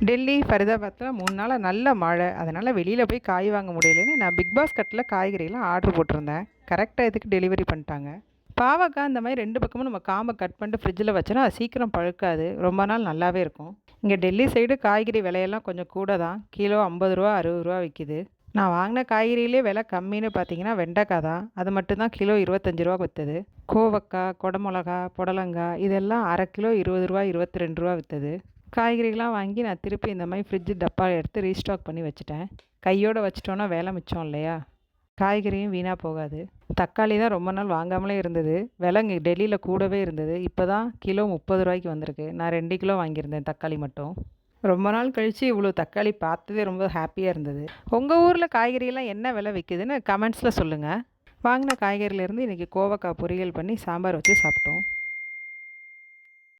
டெல்லி, ஃபரிதாபாத்தில் 3 நாளா நல்ல மழை. அதனால் வெளியில் போய் காய் வாங்க முடியலன்னு நான் பிக் பாஸ்கெட்டில் காய்கறிலாம் ஆர்டர் போட்டிருந்தேன். கரெக்டாக இதுக்கு டெலிவரி பண்ணிட்டாங்க. பாவக்காய் இந்த மாதிரி 2 பக்கமும் நம்ம காம்பை கட் பண்ணிட்டு ஃப்ரிட்ஜில் வச்சோன்னா அது சீக்கிரம் பழுக்காது. ரொம்ப நாள் நல்லாவே இருக்கும். இங்கே டெல்லி சைடு காய்கறி விலையெல்லாம் கொஞ்சம் கூட தான். கிலோ 50 ரூபா 60 ரூபா விற்கிது. நான் வாங்கின காய்கறியிலே விலை கம்மின்னு பார்த்தீங்கன்னா வெண்டைக்காய் தான். அது மட்டும்தான் கிலோ 25 ரூபா விற்றுது. கோவக்காய், குடமிளகா, புடலங்காய் இதெல்லாம் அரை கிலோ 20 ரூபா 22 ரூபா விற்றுது. காய்கறிகள்லாம் வாங்கி நான் திருப்பி இந்த மாதிரி ஃப்ரிட்ஜு டப்பா எடுத்து ரீஸ்டாக் பண்ணி வச்சுட்டேன். கையோடு வச்சிட்டோன்னா வேலை மிச்சம் இல்லையா? காய்கறியும் வீணாக போகாது. தக்காளி தான் ரொம்ப நாள் வாங்காமலே இருந்தது. விலை இங்கே டெல்லியில் கூடவே இருந்தது. இப்போ தான் கிலோ 30 ரூபாய்க்கு வந்திருக்கு. நான் 2 கிலோ வாங்கியிருந்தேன் தக்காளி மட்டும். ரொம்ப நாள் கழித்து இவ்வளோ தக்காளி பார்த்ததே ரொம்ப ஹாப்பியாக இருந்தது. உங்கள் ஊரில் காய்கறியெல்லாம் என்ன விலை விற்குதுன்னு கமெண்ட்ஸில் சொல்லுங்கள். வாங்கின காய்கறியிலேருந்து இன்றைக்கி கோவக்காய் பொரியல் பண்ணி சாம்பார் வச்சு சாப்பிட்டோம்.